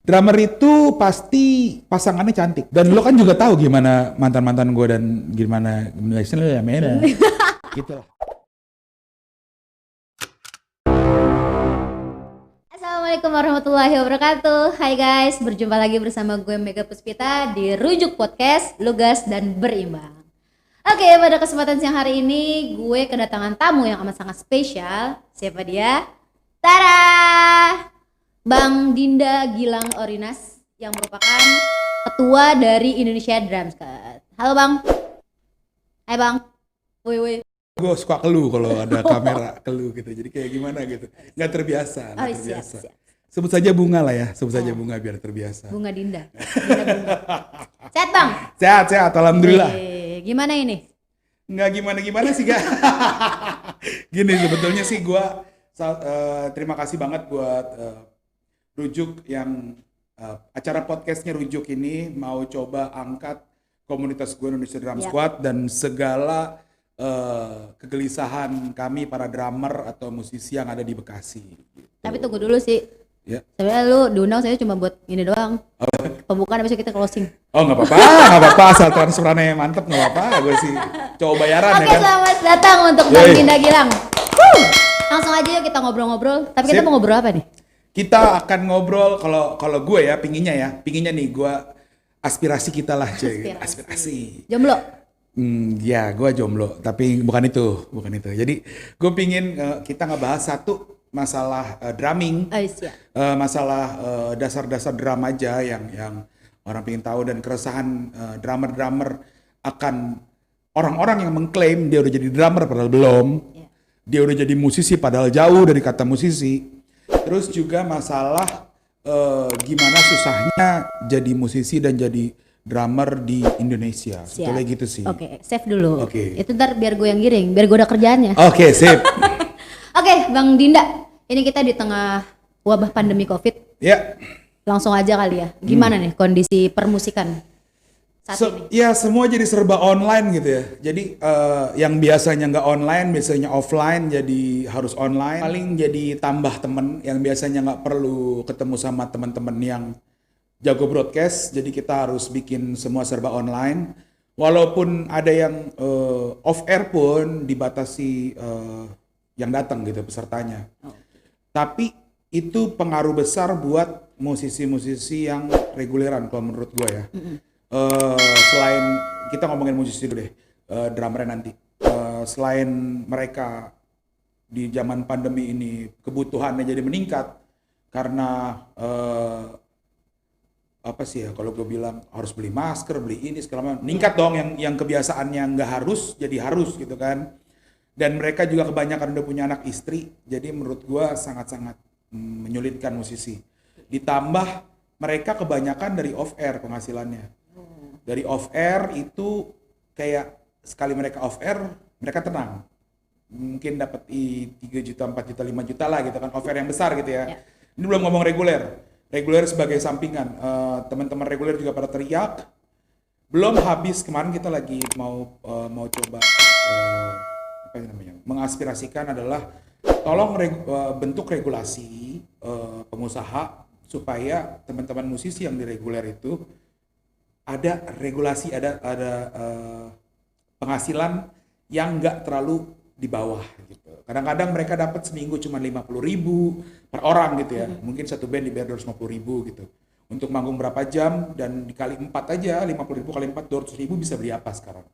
drummer itu pasti pasangannya cantik. Dan lo kan juga tahu gimana mantan-mantan gue dan gimana ya Mena. Gitu lah. Assalamualaikum warahmatullahi wabarakatuh. Hai guys, berjumpa lagi bersama gue Mega Puspita di Rujuk Podcast, Lugas dan Berimbang. Oke, pada kesempatan siang hari ini gue kedatangan tamu yang amat sangat spesial. Siapa dia? Tara! Bang Dinda Gilang Orinas yang merupakan ketua dari Indonesia Drum Squad. Halo Bang. Hai Bang. Woi. Gue suka keluh kalau ada kamera keluh gitu. Jadi kayak gimana gitu. Nggak terbiasa. Siap. Sebut saja Bunga lah ya. Sebut saja Bunga biar terbiasa. Bunga Dinda. Bunga. Sehat Bang? Sehat. Alhamdulillah. Gimana ini? Nggak gimana sih Gak? Gini sebetulnya sih gue terima kasih banget buat Rujuk yang acara podcastnya Rujuk ini mau coba angkat komunitas gue Indonesia Drum Squad dan segala kegelisahan kami para drummer atau musisi yang ada di Bekasi. Gitu. Tapi tunggu dulu sih. Ya. Sebenarnya lu diundang saya cuma buat ini doang. Pembukaan habis itu kita closing. Oh nggak apa-apa, asal transferannya mantep nggak apa-apa. Gue sih coba bayaran ya kan. Oke, selamat datang untuk Bang Dinda Gilang. Langsung aja yuk kita ngobrol-ngobrol. Tapi kita mau ngobrol apa nih? Kita akan ngobrol kalau gue ya pinginnya nih gue aspirasi kita lah aspirasi. Jomblo? Ya gue jomblo tapi bukan itu. Jadi gue pingin kita ngebahas satu masalah drumming, masalah dasar-dasar drum aja yang orang pingin tahu dan keresahan drummer akan orang-orang yang mengklaim dia udah jadi drummer padahal belum, dia udah jadi musisi padahal jauh dari kata musisi. Terus juga masalah gimana susahnya jadi musisi dan jadi drummer di Indonesia. Sebetulnya gitu sih. Oke, save dulu. Itu ntar biar gue yang giring, biar gue ada kerjaannya. Oke, sip. Oke, Bang Dinda, ini kita di tengah wabah pandemi COVID. Ya. Langsung aja kali ya. Gimana nih kondisi permusikan saat ini? Ya semua jadi serba online gitu ya. Jadi yang biasanya nggak online, biasanya offline jadi harus online. Paling jadi tambah temen yang biasanya nggak perlu ketemu sama teman-teman yang jago broadcast. Jadi kita harus bikin semua serba online. Walaupun ada yang off air pun dibatasi yang datang gitu pesertanya. Tapi itu pengaruh besar buat musisi-musisi yang reguleran kalau menurut gue ya. Selain kita ngomongin musisi dulu deh, drummernya nanti. Selain mereka di zaman pandemi ini kebutuhannya jadi meningkat karena apa sih ya kalau gue bilang harus beli masker, beli ini segala macam. Meningkat dong yang kebiasaannya nggak harus jadi harus gitu kan. Dan mereka juga kebanyakan udah punya anak istri, jadi menurut gue sangat-sangat menyulitkan musisi. Ditambah mereka kebanyakan dari off air penghasilannya. Dari off air itu kayak sekali mereka off air mereka tenang, mungkin dapat 3 juta, 4 juta, 5 juta lah gitu kan, off air yang besar gitu ya. Ini belum ngomong reguler sebagai sampingan. Teman-teman reguler juga pada teriak. Belum habis kemarin kita lagi mau coba apa namanya mengaspirasikan adalah tolong bentuk regulasi pengusaha supaya teman-teman musisi yang di reguler itu ada regulasi, ada penghasilan yang nggak terlalu di bawah gitu. Kadang-kadang mereka dapat seminggu cuma 50.000 per orang gitu ya. Mungkin satu band dibayar 250.000 gitu. Untuk manggung berapa jam dan dikali 4 aja, 50.000 kali 4 200.000 bisa beli apa sekarang?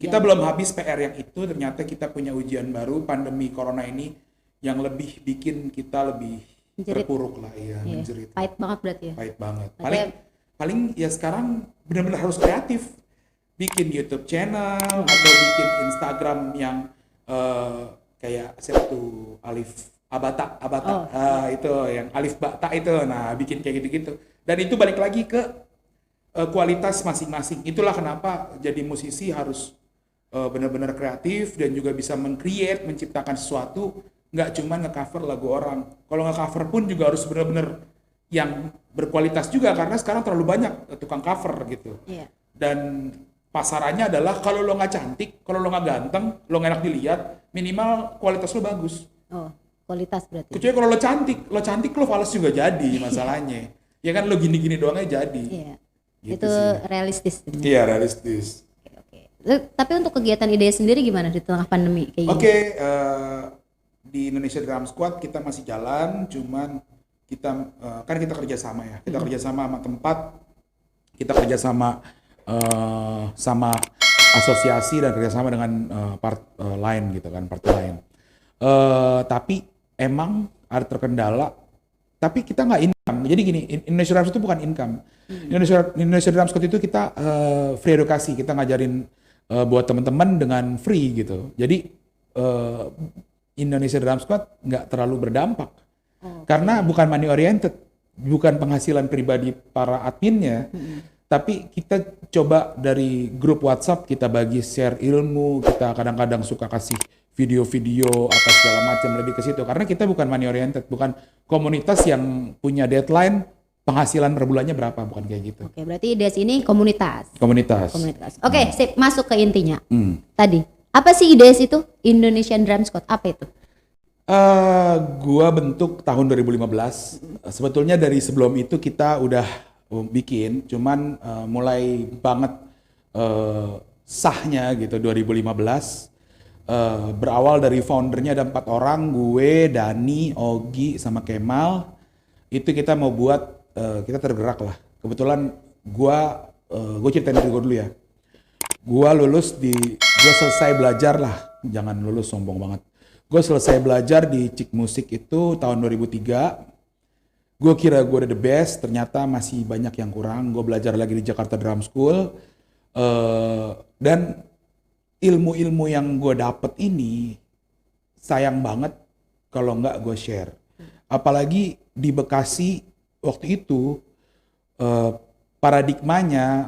Kita belum habis PR yang itu, ternyata kita punya ujian baru pandemi corona ini yang lebih bikin kita lebih terpuruk lah ya, menjerit. Pahit banget berarti ya. Pahit banget. Paling ya sekarang benar-benar harus kreatif, bikin YouTube channel atau bikin Instagram yang kayak siapa tuh Alif Abata itu yang Alif Bata itu, nah bikin kayak gitu-gitu. Dan itu balik lagi ke kualitas masing-masing. Itulah kenapa jadi musisi harus benar-benar kreatif dan juga bisa menciptakan sesuatu, nggak cuma nge-cover lagu orang. Kalau nge-cover pun juga harus benar-benar yang berkualitas juga karena sekarang terlalu banyak tukang cover gitu. Dan pasarannya adalah kalau lo nggak cantik, kalau lo nggak ganteng, lo nggak enak dilihat, minimal kualitas lo bagus. Kualitas berarti. Kecuali kalau lo cantik lo fals juga jadi masalahnya. Ya kan lo gini-gini doangnya jadi. Iya. Gitu Itu sih. realistis. Iya, realistis. Oke. Tapi untuk kegiatan ide sendiri gimana di tengah pandemi kayak gini? Oke, di Indonesia Drum Squad kita masih jalan, cuman kita kan kita kerjasama ya, kita kerjasama sama tempat, kita kerjasama sama asosiasi dan kerjasama dengan part lain gitu kan, partai lain. Tapi emang ada terkendala, tapi kita nggak income. Jadi gini, Indonesia Drum Squad itu bukan income. Indonesia Drum Squad itu kita free edukasi, kita ngajarin buat teman-teman dengan free gitu. Jadi Indonesia Drum Squad nggak terlalu berdampak karena bukan money oriented, bukan penghasilan pribadi para adminnya, tapi kita coba dari grup WhatsApp kita bagi share ilmu, kita kadang-kadang suka kasih video-video apa segala macam lebih ke situ karena kita bukan money oriented, bukan komunitas yang punya deadline penghasilan per bulannya berapa, bukan kayak gitu. Oke, berarti IDS ini komunitas. Komunitas. Oke, sip, masuk ke intinya. Tadi, apa sih IDS itu? Indonesian Drum Squad, apa itu? Gua bentuk tahun 2015. Sebetulnya dari sebelum itu kita udah bikin, cuman mulai banget sahnya gitu 2015. Berawal dari foundernya ada 4 orang, gue, Dani, Ogi, sama Kemal. Itu kita mau buat, kita tergerak lah. Kebetulan gue ceritain dari gue dulu ya. Gue selesai belajar lah, jangan lulus sombong banget. Gue selesai belajar di Cik Musik itu tahun 2003. Gue kira gue udah the best, ternyata masih banyak yang kurang. Gue belajar lagi di Jakarta Drum School. Dan ilmu-ilmu yang gue dapet ini sayang banget kalau nggak gue share. Apalagi di Bekasi waktu itu paradigmanya,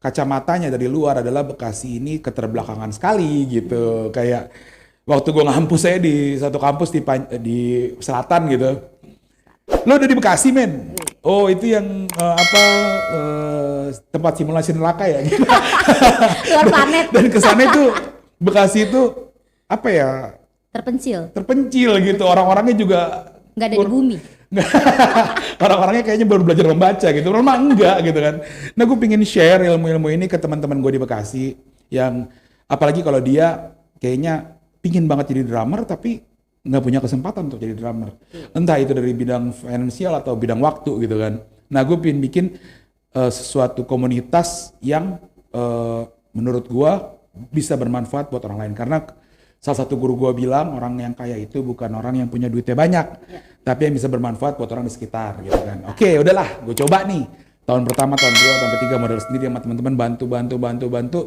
kacamatanya dari luar adalah Bekasi ini keterbelakangan sekali gitu. Kayak waktu gue ngampus saya di satu kampus di selatan gitu. Lo udah di Bekasi men? Oh itu yang tempat simulasi neraka ya? Luar planet. Dan kesana itu Bekasi itu apa ya? Terpencil gitu. Orang-orangnya juga nggak ada di bumi. Orang-orangnya kayaknya baru belajar membaca gitu. Memang enggak gitu kan. Nah gue pingin share ilmu-ilmu ini ke teman-teman gue di Bekasi. Yang apalagi kalau dia kayaknya pingin banget jadi drummer tapi nggak punya kesempatan untuk jadi drummer. Entah itu dari bidang finansial atau bidang waktu gitu kan. Nah gue pingin bikin sesuatu komunitas yang menurut gue bisa bermanfaat buat orang lain. Karena salah satu guru gue bilang orang yang kaya itu bukan orang yang punya duitnya banyak, tapi yang bisa bermanfaat buat orang di sekitar gitu kan. Oke, udahlah, gue coba nih. Tahun pertama, tahun kedua, tahun ketiga modal sendiri sama teman-teman bantu.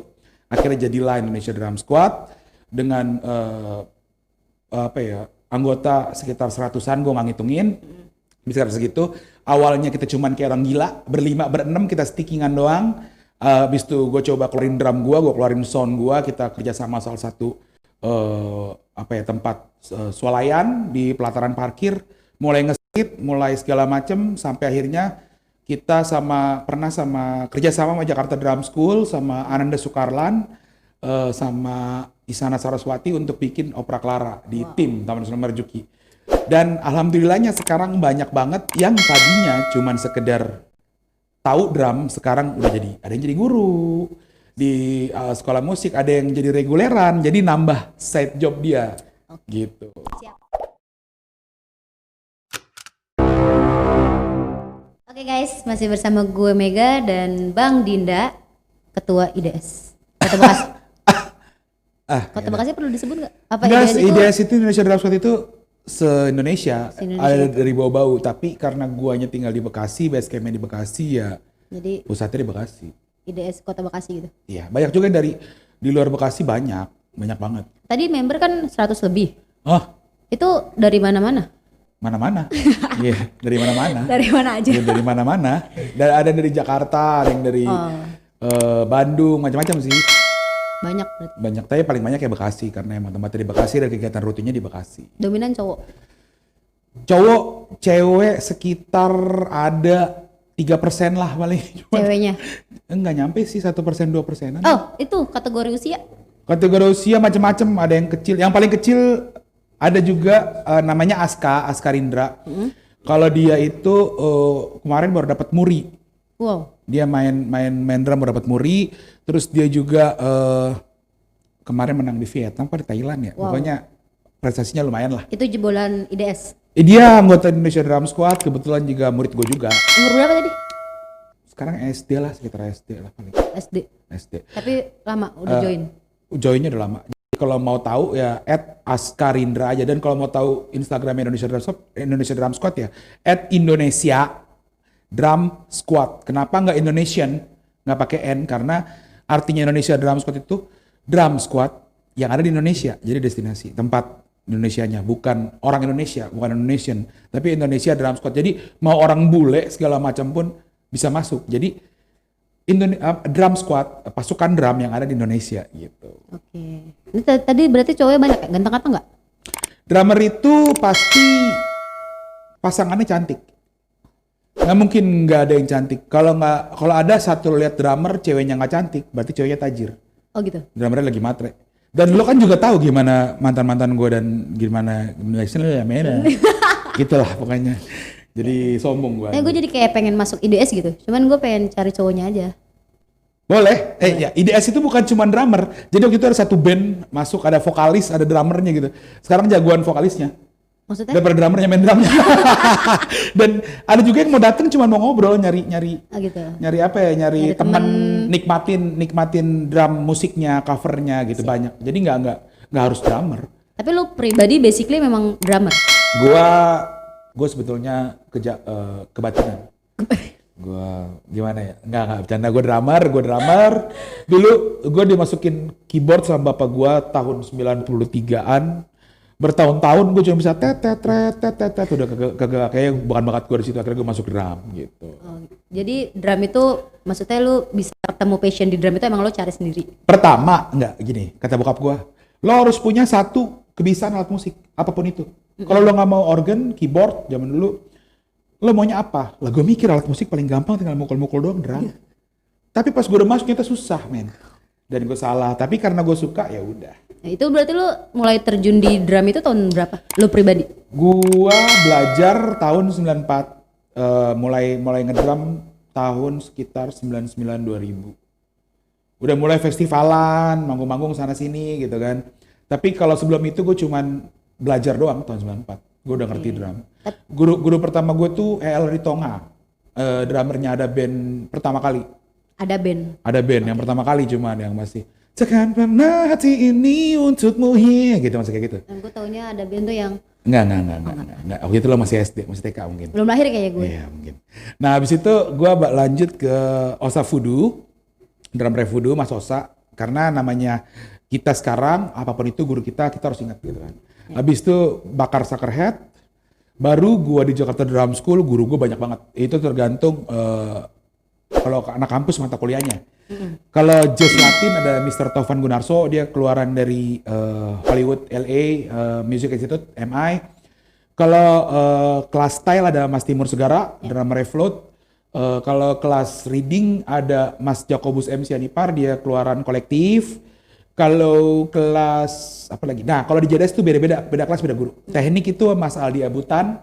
Akhirnya jadilah Indonesia Drum Squad dengan anggota sekitar 100-an, gue nggak ngitungin. Bisa segitu. Awalnya kita cuman kayak orang gila, berlima, berenam kita stickingan doang. Habis itu gue coba keluarin drum gue keluarin sound gue, kita kerjasama salah satu tempat swalayan di pelataran parkir, mulai nge-skit, mulai segala macem sampai akhirnya kita pernah kerja sama Jakarta Drum School sama Ananda Sukarlan sama Isana Saraswati untuk bikin Opera Clara di tim Taman Nasional Marzuki. Dan alhamdulillahnya sekarang banyak banget yang tadinya cuman sekedar tahu drum, sekarang udah ada yang jadi guru di sekolah musik, ada yang jadi reguleran, jadi nambah side job dia. Gitu. Siap. Oke guys, masih bersama gue Mega dan Bang Dinda, Ketua IDS Kota Bekasi. Kota Bekasi perlu disebut nggak? Apa IDS itu Indonesia Drum Squad itu se-Indonesia, ada dari bau-bau, tapi karena guanya tinggal di Bekasi, base campnya di Bekasi ya, jadi pusatnya di Bekasi. IDS Kota Bekasi gitu? Iya, banyak juga dari di luar Bekasi, banyak banget. Tadi member kan 100 lebih. Oh. Itu dari mana-mana? Mana-mana. Iya, dari mana-mana. Dari mana aja? Ya, dari mana-mana. Dan ada dari Jakarta, ada yang dari Bandung, macam-macam sih. Banyak berarti? Banyak, tapi paling banyak ya Bekasi, karena emang tempatnya di Bekasi dan kegiatan rutinnya di Bekasi. Dominan cowok? Cewek sekitar ada 3% lah paling. Ceweknya? Enggak nyampe sih 1%, 2%. Oh, itu kategori usia? Kategori usia macam-macam, ada yang kecil. Yang paling kecil ada juga namanya Aska Rindra. Kalau dia itu kemarin baru dapat muri. Wow. Dia main drum baru dapat muri. Terus dia juga kemarin menang di Vietnam apa di Thailand ya. Wow. Pokoknya prestasinya lumayan lah. Itu jebolan IDS. Dia anggota Indonesia Drum Squad, kebetulan juga murid gue juga. Umur berapa tadi? Sekarang SD lah, sekitar SD lah paling. SD. Tapi lama udah join. Joinnya udah lama. Jadi kalau mau tahu ya @askarindra aja, dan kalau mau tahu Instagram Indonesia Drum Squad ya @Indonesia Drum Squad. Kenapa nggak Indonesian? Nggak pakai N, karena artinya Indonesia Drum Squad itu drum squad yang ada di Indonesia. Jadi destinasi, tempat Indonesianya, bukan orang Indonesia, bukan Indonesian, tapi Indonesia Drum Squad. Jadi mau orang bule segala macam pun bisa masuk. Jadi drum squad, pasukan drum yang ada di Indonesia gitu. Oke. Ini tadi berarti cowoknya banyak ya? Ganteng apa enggak? Drummer itu pasti pasangannya cantik. Nggak mungkin nggak ada yang cantik. Kalau ada satu lihat drummer ceweknya nggak cantik, berarti ceweknya tajir. Oh gitu. Drummernya lagi matre. Dan lo kan juga tahu gimana mantan gue dan gimana ya mena. Gitulah pokoknya. Jadi sombong gue. Gue jadi kayak pengen masuk IDS gitu. Cuman gue pengen cari cowoknya aja. Boleh. Ya IDS itu bukan cuma drummer. Jadi waktu itu ada satu band masuk, ada vokalis, ada drummernya gitu. Sekarang jagoan vokalisnya. Maksudnya? Daripada drummernya main drumnya. Dan ada juga yang mau datang cuma mau ngobrol, nyari gitu. Nyari apa ya? Nyari teman, nikmatin drum musiknya, covernya gitu. Banyak. Jadi nggak harus drummer. Tapi lu pribadi basically memang drummer. Gue sebetulnya kebatinan. Gue gimana ya? Nggak bercanda. Gue drummer. Dulu gue dimasukin keyboard sama bapak gue tahun 93-an. Bertahun-tahun gue cuma bisa tet udah kagak kayak bukan bakat gue di situ. Akhirnya gue masuk drum gitu. Oh, jadi drum itu maksudnya lu bisa ketemu passion di drum itu emang lo cari sendiri? Pertama, enggak gini, kata bokap gue, lo harus punya satu kebiasaan alat musik, apapun itu. Kalau lo nggak mau organ, keyboard, zaman dulu, lo maunya apa? Lah gue mikir alat musik paling gampang tinggal mukul-mukul doang, drum. Tapi pas gue udah masuk ternyata susah, men. Dan gue salah, tapi karena gue suka ya udah. Nah, itu berarti lo mulai terjun di drum itu tahun berapa? Lo pribadi? Gua belajar tahun 94, mulai ngedrum tahun sekitar 99-2000. Udah mulai festivalan, manggung-manggung sana sini gitu kan. Tapi kalau sebelum itu gue cuman belajar doang tahun 94. Gue udah ngerti drum. Guru pertama gue tuh El Ritonga. Drummernya ada band pertama kali. Ada band yang pertama kali cuman yang masih takkan pernah hati ini untukmu gitu, masih kayak gitu. Dan gue taunya ada band tuh yang Enggak. Waktu itu lo masih SD, masih TK mungkin. Belum lahir kayaknya gue. Iya mungkin. Nah habis itu gue lanjut ke Osa Voodoo, drum ref Voodoo, Mas Osa. Karena namanya kita sekarang, apapun itu guru kita harus ingat gitu kan. Habis itu Bakar Suckerhead, baru gue di Jakarta Drum School, guru gue banyak banget. Itu tergantung kalau anak kampus mata kuliahnya. Kalau jazz Latin ada Mr. Tovan Gunarso, dia keluaran dari Hollywood LA Music Institute MI. Kalau kelas style ada Mas Timur Segara, drummer Float. Kalau kelas reading ada Mas Jacobus M. Sianipar, dia keluaran Kolektif. Kalau kelas apa lagi? Nah, kalau di JDS itu beda kelas beda guru. Teknik itu Mas Aldi Abutan,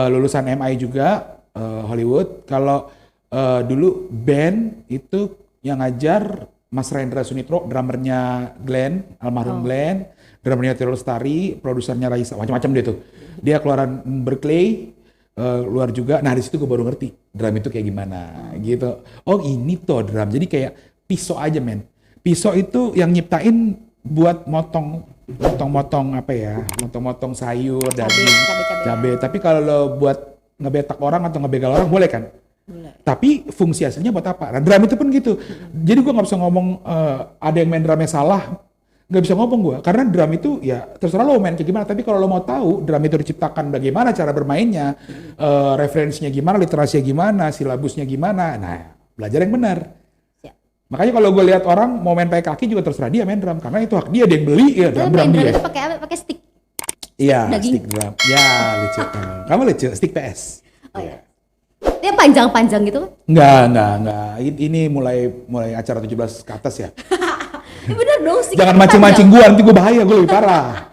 lulusan MI juga Hollywood. Kalau dulu band itu yang ngajar Mas Rendra Sunitro, drummernya Glenn, almarhum Glenn, drummernya Tiro Lestari, produsernya Raisa, macam-macam dia tuh. Dia keluaran Berkeley, luar juga. Nah di situ gue baru ngerti drum itu kayak gimana gitu. Oh ini tuh drum, jadi kayak pisau aja men. Pisau itu yang nyiptain buat motong apa ya, motong sayur, daging, cabai. Tapi kalau lo buat ngebetak orang atau ngebegal orang boleh kan? Tapi fungsi aslinya buat apa? Nah, drum itu pun gitu. Jadi gue nggak bisa ngomong ada yang main drumnya salah, nggak bisa ngomong gue. Karena drum itu ya terserah lo main kayak gimana. Tapi kalau lo mau tahu drum itu diciptakan bagaimana cara bermainnya, referensinya gimana, literasinya gimana, silabusnya gimana. Nah, belajar yang benar. Makanya kalau gue lihat orang mau main pakai kaki juga terserah dia main drum. Karena itu hak dia yang beli ya drum dia. Itu pakai apa? Pakai stick. Iya, stick drum. Ya lucu. Kamu lucu, stick PS. Oh iya. Dia panjang-panjang gitu kan? Enggak. Ini mulai acara 17 ke atas ya. Bener dong sih. Jangan mancing-mancing gue, nanti gue bahaya, gue lebih parah.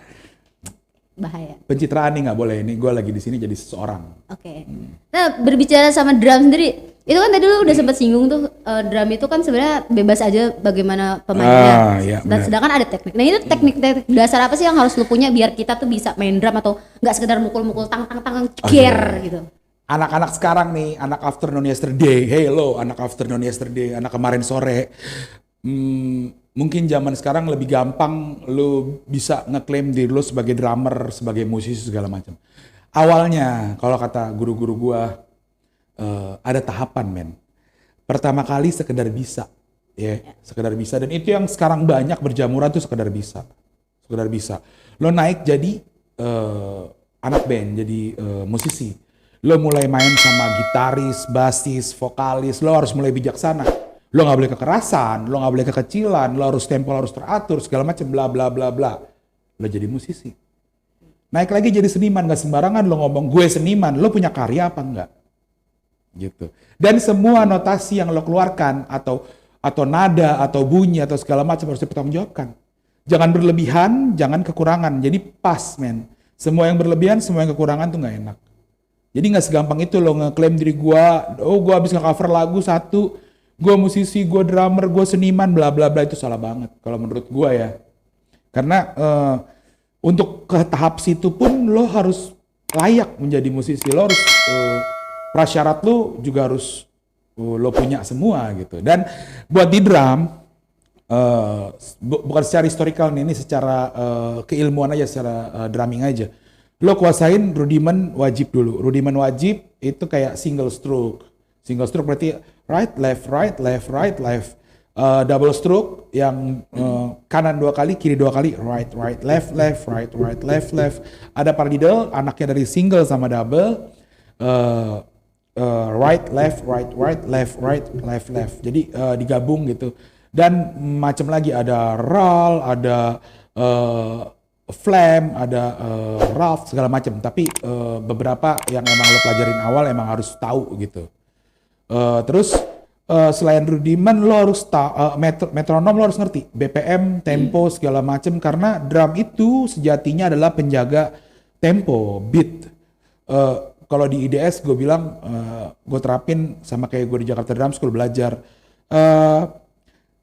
bahaya. Pencitraan nih nggak boleh. Ini gue lagi di sini jadi seseorang. Oke. Nah, berbicara sama drum sendiri, itu kan tadi lu udah sempat singgung tuh, drum itu kan sebenarnya bebas aja bagaimana pemainnya. Iya, Dan sedangkan ada teknik. Nah, itu teknik dasar apa sih yang harus lu punya biar kita tuh bisa main drum atau nggak sekedar mukul-mukul tang gitu. Anak-anak sekarang nih, anak afternoon yesterday, hello anak afternoon yesterday, anak kemarin sore. Mungkin zaman sekarang lebih gampang lu bisa ngeklaim diri lu sebagai drummer, sebagai musisi segala macam. Awalnya kalau kata guru-guru gua ada tahapan men. Pertama kali sekedar bisa, ya, sekedar bisa, dan itu yang sekarang banyak berjamuran tuh sekedar bisa. Lo naik jadi anak band, jadi musisi. Lo mulai main sama gitaris, basis, vokalis, lo harus mulai bijaksana. Lo nggak boleh kekerasan, lo nggak boleh kekecilan, lo harus tempo, lo harus teratur, segala macam, bla bla bla bla. Lo jadi musisi. Naik lagi jadi seniman, nggak sembarangan lo ngomong gue seniman, lo punya karya apa enggak? Gitu. Dan semua notasi yang lo keluarkan atau nada atau bunyi atau segala macam harus dipertanggungjawabkan. Jangan berlebihan, jangan kekurangan. Jadi pas men. Semua yang berlebihan, semua yang kekurangan tuh nggak enak. Jadi nggak segampang itu lo ngeklaim diri gue, oh gue habis nge-cover lagu satu, gue musisi, gue drummer, gue seniman, bla bla bla, itu salah banget kalau menurut gue ya. Karena untuk ke tahap situ pun lo harus layak menjadi musisi, lo harus prasyarat lo juga harus lo punya semua gitu. Dan buat di drum, bukan secara historical nih, ini secara keilmuan aja, secara drumming aja. Lo kuasain rudiment wajib dulu. Rudiment wajib itu kayak single stroke. Single stroke berarti right, left, right, left, right, left. Double stroke yang kanan 2 kali, kiri 2 kali, right, right, left, left, right, right, left, left. Ada paradiddle, anaknya dari single sama double. Right, left, right, right, left, right, left, left. Jadi digabung gitu. Dan macam lagi ada roll, ada flam, ada Ralph, segala macam. Tapi beberapa yang emang lo pelajarin awal emang harus tahu gitu. Terus selain rudiment lo harus metronom, lo harus ngerti BPM, tempo, segala macam. Karena drum itu sejatinya adalah penjaga tempo, beat. Kalau di IDS gue bilang, gue terapin sama kayak gue di Jakarta Drum School belajar.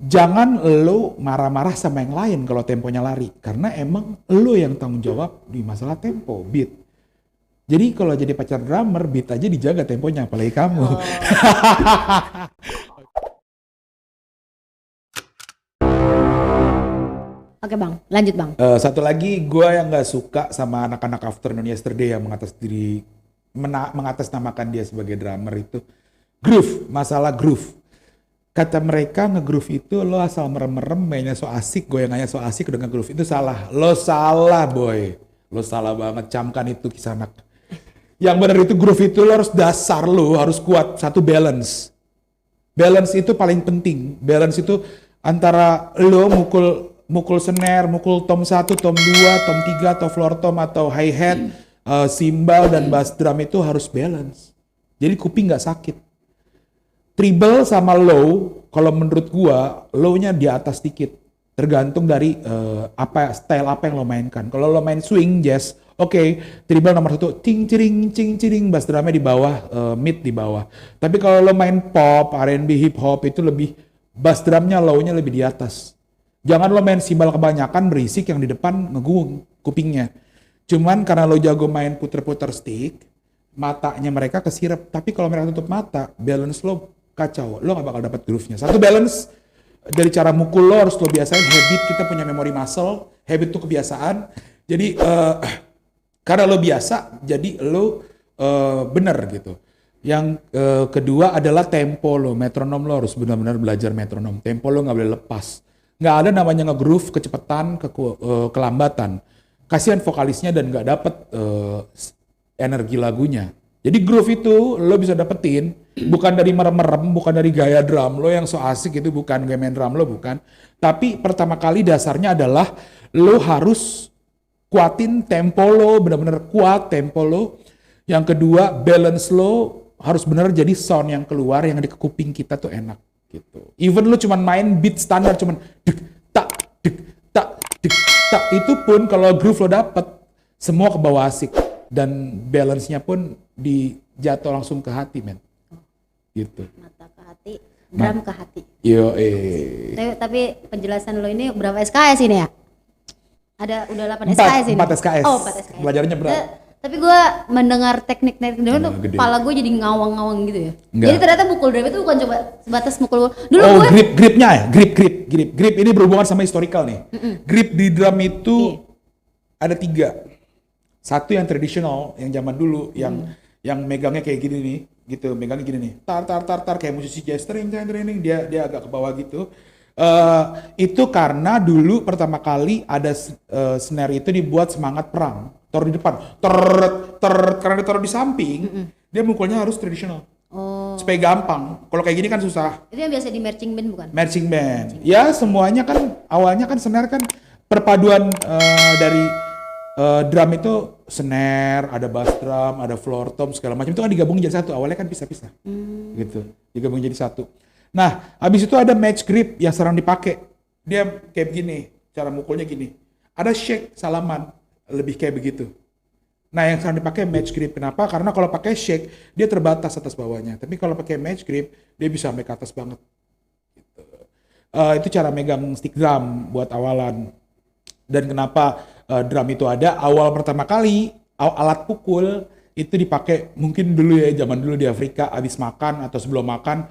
Jangan lo marah-marah sama yang lain kalau temponya lari. Karena emang lo yang tanggung jawab di masalah tempo, beat. Jadi kalau jadi pacar drummer, beat aja dijaga temponya, apalagi kamu. Oh. Oke bang, lanjut bang. Satu lagi, gue yang gak suka sama anak-anak afternoon yesterday yang mengatasnamakan dia sebagai drummer itu groove, masalah groove. Kata mereka nge-groove itu lo asal merem-merem, mainnya so asik, goyangannya so asik, udah nge-groove. Itu salah. Lo salah boy. Lo salah banget, camkan itu Kisanak. Yang benar itu groove itu lo harus dasar lo, harus kuat. Satu balance. Balance itu paling penting. Balance itu antara lo mukul snare, mukul tom 1, tom 2, tom 3, atau floor tom, atau hi-hat, cymbal, dan bass drum itu harus balance. Jadi kuping gak sakit. Treble sama low, kalau menurut gua, low-nya di atas dikit. Tergantung dari style apa yang lo mainkan. Kalau lo main swing, jazz, oke, treble nomor 1, ting ciring, cing ciring, bass drumnya di bawah, mid di bawah. Tapi kalau lo main pop, R&B, hip hop, itu lebih, bass drumnya, low-nya lebih di atas. Jangan lo main cymbal kebanyakan, berisik, yang di depan ngegung kupingnya. Cuman karena lo jago main puter-puter stick, matanya mereka kesirep. Tapi kalau mereka tutup mata, balance lo kacau, lo gak bakal dapat groove-nya. Satu, balance dari cara mukul lo harus lo biasain. Habit, kita punya memory muscle, habit itu kebiasaan. Jadi karena lo biasa, jadi lo bener gitu. Yang kedua adalah tempo lo, metronom lo harus benar-benar belajar metronom. Tempo lo gak boleh lepas. Gak ada namanya nge-groove, kecepatan, kelambatan. Kasihan vokalisnya dan gak dapet energi lagunya. Jadi groove itu lo bisa dapetin bukan dari merem-merem, bukan dari gaya drum lo yang so asik, itu bukan gaya main drum lo, bukan. Tapi pertama kali dasarnya adalah lo harus kuatin tempo lo, benar-benar kuat tempo lo. Yang kedua, balance lo harus benar jadi sound yang keluar yang di kuping kita tuh enak gitu. Even lo cuman main beat standar cuman dek tak dek tak dek tak, itu pun kalau groove lo dapet, semua ke bawah asik dan balance-nya pun dijatuh langsung ke hati, men. Gitu. Mata ke hati, drum ke hati. Yo, Tapi penjelasan lo ini berapa SKS ini ya? Ada udah 8 SKS ini. 4 SKS. Oh, 4 SKS. Belajarnya berat. Tapi gue mendengar teknik-teknik dulu tuh Gede. kepala gue jadi ngawang-ngawang gitu ya. Enggak. Jadi ternyata mukul drum itu bukan coba sebatas mukul. Dulu Oh, gue gripnya ya, grip ini berhubungan sama historical nih. Grip di drum itu ada 3. Satu yang tradisional, yang zaman dulu, yang megangnya kayak gini nih, gitu, megangnya gini nih, tar kayak musisi jazz, tring, dia agak ke bawah gitu. Itu karena dulu pertama kali ada snare itu dibuat semangat perang, taruh di depan, karena ditaruh di samping, dia mukulnya harus tradisional. Oh. Supaya gampang. Kalau kayak gini kan susah. Itu yang biasa di marching band bukan? Marching band. Ya semuanya kan awalnya kan snare kan perpaduan dari drum itu snare, ada bass drum, ada floor tom segala macam itu kan digabungin jadi satu. Awalnya kan pisah-pisah. Gitu. Digabungin jadi satu. Nah, habis itu ada match grip yang sering dipakai. Dia kayak begini, cara mukulnya gini. Ada shake, salaman, lebih kayak begitu. Nah, yang sering dipakai match grip. Kenapa? Karena kalau pakai shake, dia terbatas atas bawahnya. Tapi kalau pakai match grip, dia bisa sampai ke atas banget. Gitu. Itu cara megang stick drum buat awalan. Dan kenapa drum itu ada? Awal pertama kali, alat pukul itu dipakai mungkin dulu ya, zaman dulu di Afrika, habis makan atau sebelum makan,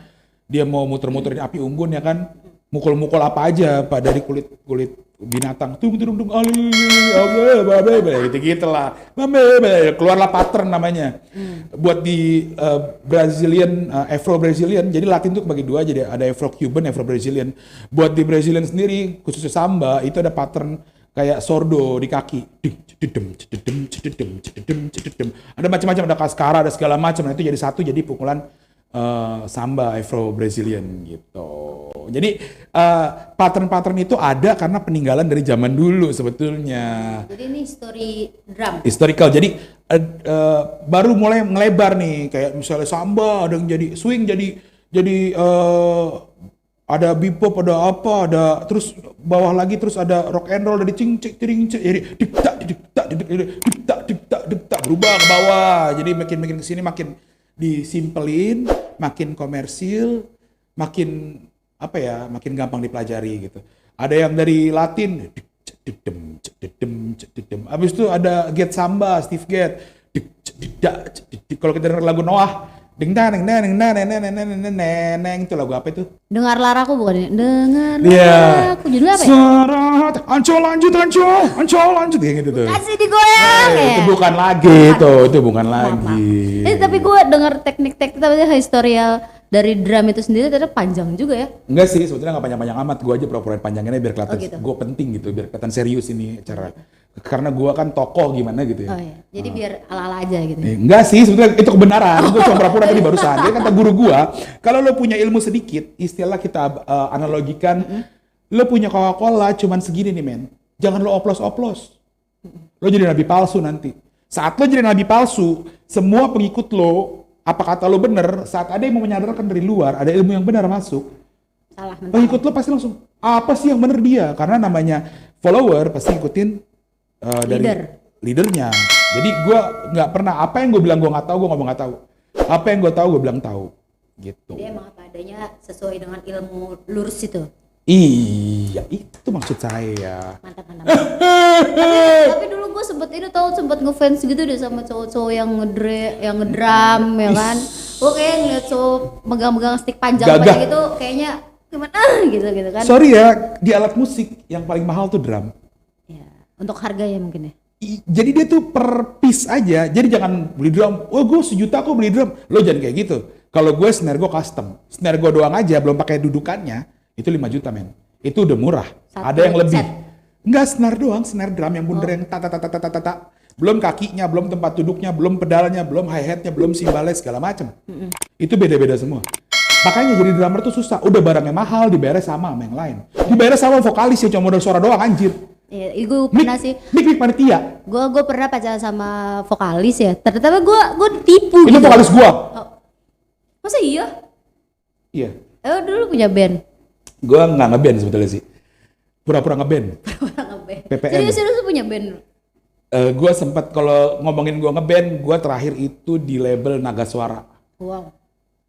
dia mau muter-muterin api unggun ya kan, mukul-mukul apa aja Pak dari kulit binatang, tung gitu lah, keluarlah pattern namanya. Buat di Brazilian, Afro Brazilian, jadi Latin tuh bagi 2, jadi ada Afro Cuban, Afro Brazilian. Buat di Brazilian sendiri, khususnya samba, itu ada pattern kayak sordo di kaki, ada macam-macam, ada kaskara, ada segala macam. Nah, itu jadi satu, jadi pukulan samba Afro Brazilian gitu. Jadi pattern-pattern itu ada karena peninggalan dari zaman dulu sebetulnya. Jadi ini history drum. Historical. Jadi baru mulai ngelebar nih, kayak misalnya samba ada yang jadi swing, jadi ada bebop, ada apa, ada terus bawah lagi terus ada rock and roll dari cing jadi dik-tak berubah ke bawah. Jadi makin kesini makin disimpelin, makin komersil, makin apa ya, makin gampang dipelajari gitu. Ada yang dari Latin, habis itu ada Get Samba, Steve Get. Kalau kita dengar lagu Noah, ding dang itu lagu apa itu? Dengar laraku bukan ini? Dengar Iya. laraku. Judulnya apa ya? Serat, ancol lanjut kayak gitu tuh. Kasih digoyang ya. Itu bukan lagi itu bukan lagi. Tapi gue denger teknik-teknik tapi historial dari drum itu sendiri ternyata panjang juga ya. Enggak sih, sebetulnya nggak panjang-panjang amat. Gue aja pura-purain panjangnya biar kelihatan gitu. gue penting gitu, biar kelihatan serius ini acara. Karena gue kan tokoh gimana gitu ya. Oh iya. Jadi biar ala-ala aja gitu. Enggak sih, sebetulnya itu kebenaran. Gue cuma pura-pura tadi barusan. Dia kata guru gue, kalau lo punya ilmu sedikit, istilah kita analogikan, lo punya Coca-Cola cuman segini nih men. Jangan lo oplos-oplos. Lo jadi nabi palsu nanti. Saat lo jadi nabi palsu, semua pengikut lo, apa kata lo bener, saat ada yang mau menyadarkan dari luar, ada ilmu yang benar masuk, Salah mentah. pengikut lo pasti langsung, apa sih yang bener dia? Karena namanya follower pasti ikutin dari leadernya. Jadi gue nggak pernah, apa yang gue bilang gue nggak tahu, gue ngomong nggak tahu. Apa yang gue tahu, gue bilang tahu. Gitu. Jadi emang apa adanya sesuai dengan ilmu lurus itu. Iya, itu maksud saya. Mantap. Tapi dulu gue sempet ngefans gitu deh sama cowok-cowok yang ngedrum ya kan. Gue kayak ngeliat cowok megang-megang stick panjang Gagah. kayak gitu, kayaknya gimana gitu kan. Sorry ya, di alat musik yang paling mahal tuh drum. Ya, untuk harga ya mungkin ya. Jadi dia tuh per piece aja. Jadi jangan beli drum, oh gue 1 juta kok beli drum. Lo jangan kayak gitu. Kalau gue snare gue custom. Snare gue doang aja, belum pakai dudukannya, itu 5 juta men. Itu udah murah. Satu Ada yang lebih. set. Enggak, snare doang, snare drum yang bundar yang ta. Belum kakinya, belum tempat duduknya, belum pedalnya, belum hi-hatnya, belum simbalnya, segala macam. Itu beda-beda semua. Makanya jadi drummer tuh susah. Udah barangnya mahal, dibayar sama yang lain. Dibayar sama vokalis ya, cuma modal suara doang anjir. Iya, gue pernah sih. Mik panitia. Gue pernah pacaran sama vokalis ya. Ternyata gue ditipu Itu gitu. vokalis gua. Oh. Masa iya? Iya. Dulu punya band. Gua nggak ngeband sebetulnya sih. Pura-pura ngeband. Orang ngeband. PPN. Serius lu punya band? Gue sempat kalau ngomongin gue ngeband, gue terakhir itu di label Naga Suara. Wow.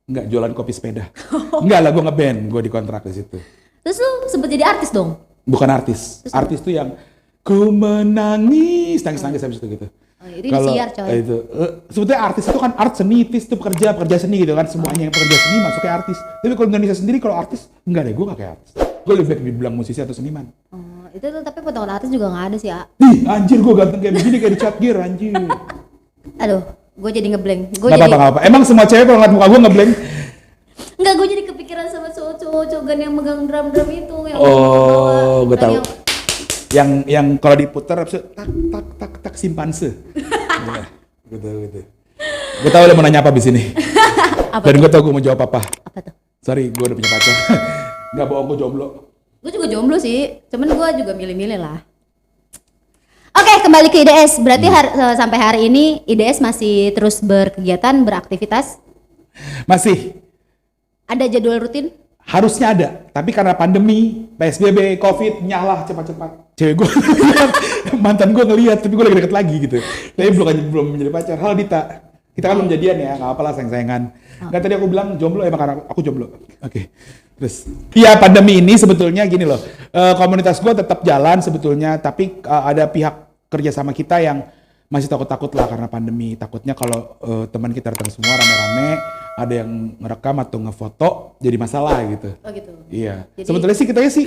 Nggak jualan kopi sepeda. Enggak lah, gue ngeband, gue dikontrak di situ. Terus lu sempet jadi artis dong? Bukan artis. Artis tuh yang ku menangis, nangis habis itu gitu. Oh, itu disiar coy. Itu sebetulnya artis itu kan art seni, itu pekerja seni gitu kan, semuanya yang pekerja seni masuknya artis. Tapi kalau Indonesia sendiri kalau artis enggak deh, gue nggak kayak artis. Gue lebih baik dibilang musisi atau seniman. Oh, itu tuh tapi potongan artis juga nggak ada sih ya. Ih, anjir gue ganteng kayak begini kayak di Cat Gear anjir. Aduh, gue jadi ngeblank. Gak apa-apa. Emang semua cewek kalau ngeliat muka gue ngeblank? Enggak, gue jadi kepikiran sama cowok-cowok yang megang drum itu yang oh, gue tahu. Yang kalau diputar habis tak simpanse. Iya, gitu. Gue tahu lo mau nanya apa di sini. Dan gue tahu gue mau jawab apa. Apa tuh? Sorry, gue udah punya pacar. Gak bohong, gue jomblo. Gue juga jomblo sih, cuman gue juga milih-milih lah. Oke, kembali ke IDS. Berarti sampai hari ini IDS masih terus berkegiatan, beraktivitas? Masih. Ada jadwal rutin? Harusnya ada, tapi karena pandemi, PSBB, COVID, nyalah cepat-cepat. Cewek gue, mantan gue ngeliat, tapi gue lagi deket lagi gitu. Tapi belum menjadi pacar. Halo Dita, kita kan belum jadian ya, nggak apa-apa lah sayang-sayangan. Nggak, tadi aku bilang jomblo emang karena aku jomblo. Oke. Terus, iya pandemi ini sebetulnya gini loh, komunitas gue tetap jalan sebetulnya, tapi ada pihak kerja sama kita yang masih takut-takut lah karena pandemi. Takutnya kalau teman kita datang semua rame-rame, ada yang ngerekam atau ngefoto jadi masalah gitu. Oh gitu. Iya. Jadi, sebetulnya sih kita sih.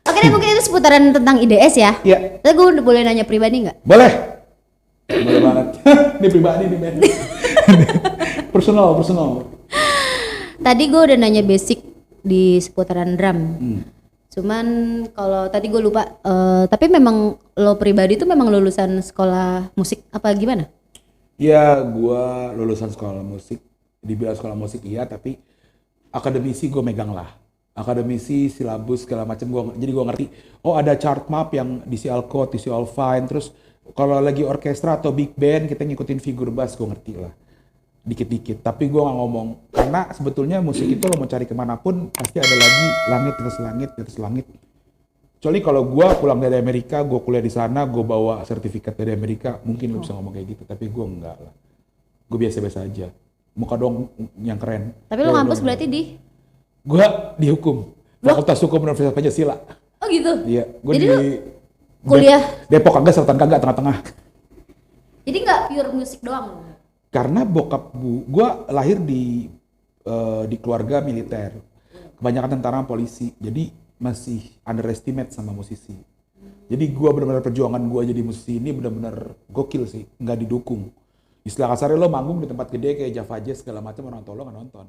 Oke deh, mungkin itu seputaran tentang IDS ya. Iya. Tapi gue udah boleh nanya pribadi nggak? Boleh. Boleh banget. Ini pribadi nih men. personal. Tadi gue udah nanya basic di seputaran drum. Cuman kalau tadi gue lupa, tapi memang lo pribadi tuh memang lulusan sekolah musik apa gimana? Ya, gue lulusan sekolah musik. Dibilang sekolah musik iya, tapi akademisi gue megang lah. Akademisi, silabus, segala macam jadi gue ngerti. Oh ada chart map yang DC all chord, DC all fine. Terus kalau lagi orkestra atau big band kita ngikutin figur bass, gue ngerti lah. Dikit-dikit, tapi gue gak ngomong. Karena sebetulnya musik itu lo mau cari kemanapun, pasti ada lagi langit di atas langit. Kecuali kalau gue pulang dari Amerika, gue kuliah di sana, gue bawa sertifikat dari Amerika, mungkin lo bisa ngomong kayak gitu. Tapi gue enggak lah. Gue biasa-biasa aja. Muka dong yang keren. Tapi lo ngampus berarti di? Gue di hukum. Fakultas Hukum Universitas Pancasila. Oh gitu? Iya. Gue di kuliah? Depok kagak, Selatan kagak, tengah-tengah. Jadi nggak pure musik doang? Karena bokap gue lahir di keluarga militer, kebanyakan tentara polisi, jadi masih underestimate sama musisi. Jadi gue benar-benar perjuangan gue jadi musisi ini benar-benar gokil sih, nggak didukung. Istilah kasarnya lo manggung di tempat gede kayak Java Jazz segala macam, orang tua lo nggak nonton.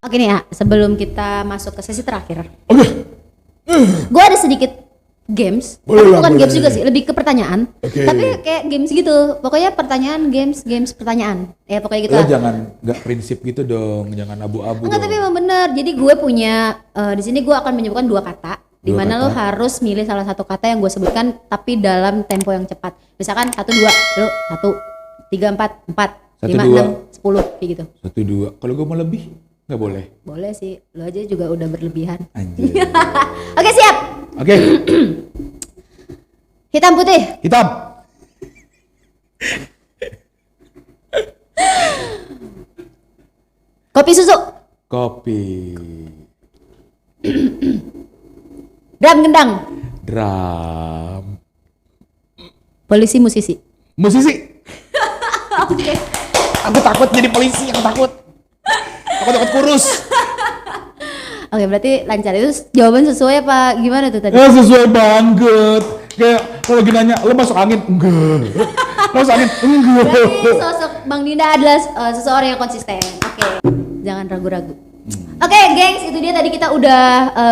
Oke nih ya, sebelum kita masuk ke sesi terakhir. Oke. Gue ada sedikit games, boleh tapi lah, bukan boleh. games juga sih, lebih ke pertanyaan. Okay. Tapi kayak games gitu, pokoknya pertanyaan, games, pertanyaan. Ya pokoknya gitu. Lo jangan nggak prinsip gitu dong, jangan abu-abu. Enggak, tapi memang bener. Jadi gue punya, di sini gue akan menyebutkan 2 kata. Di mana lo harus milih salah satu kata yang gue sebutkan, tapi dalam tempo yang cepat. Misalkan 1, 2, lo 1, 3, 4, 4, 5, 6, 10, kayak gitu. 1, 2. Kalau gue mau lebih, nggak boleh. Boleh sih, lo aja juga udah berlebihan. Anjir. Oke, siap. Oke. Hitam putih. Hitam. Kopi susu. Kopi. Drum gendang. Drum. Polisi musisi. Musisi. Oke. Aku takut jadi polisi, aku takut. Aku takut kurus. Oke, berarti lancar. Itu jawaban sesuai apa gimana tuh tadi? Ya sesuai banget. Kayak kalau lagi nanya, lo masuk angin? Enggak. Lo masuk angin? Enggak. Berarti sosok Bang Dinda adalah seseorang yang konsisten. Oke, jangan ragu-ragu. Oke, gengs, itu dia tadi kita udah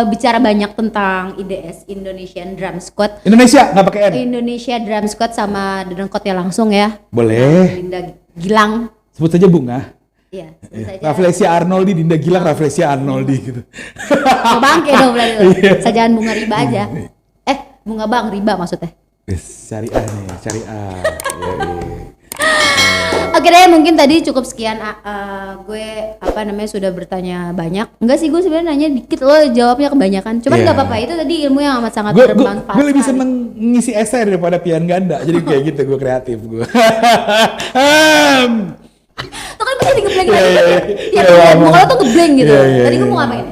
bicara banyak tentang IDS, Indonesian Drum Squad. Indonesia, nggak pakai N. Indonesia Drum Squad sama Dedengkotnya langsung ya. Boleh. Dinda Gilang. Sebut saja Bunga. Iya, sebut saja. Rafflesia Arnoldi, Dinda Gilang, Rafflesia Arnoldi gitu. Oh, bangke dong berarti tuh. Sajaan bunga riba aja. Bunga bang riba maksudnya. Syariah nih, syariah. Oke, Oke deh, mungkin tadi cukup sekian. Gue sudah bertanya banyak. Enggak sih, gue sebenarnya nanya dikit, lo jawabnya kebanyakan. Cuman nggak apa-apa, itu tadi ilmu yang amat sangat bermanfaat. Gue lebih seneng ngisi esai daripada pian ganda. Jadi kayak gitu, gue kreatif gue. Tuh kan gue jadi ngeblank lagi. Tiap muka lo tuh ngeblank gitu. Tadi gue mau ngapain?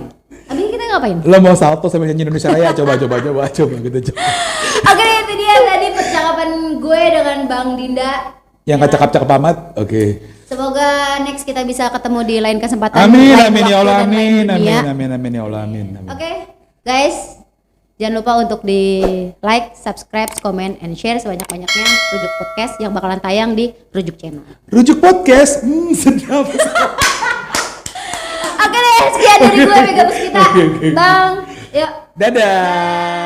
Abis kita ngapain? Lo mau salto sambil nyanyi Indonesia Raya? Coba gitu coba. Oke, itu dia tadi percakapan gue dengan Bang Dinda. Yang gak cakap-cakap amat, oke. Semoga next kita bisa ketemu di lain kesempatan. Amin ya Allah, amin ya Allah, amin. Oke, guys, jangan lupa untuk di like, subscribe, comment, and share sebanyak-banyaknya Rujuk Podcast yang bakalan tayang di Rujuk Channel. Rujuk Podcast, sedap. Oke deh, sekian dari gue Mega Puspita. Bang, yuk. Dadah.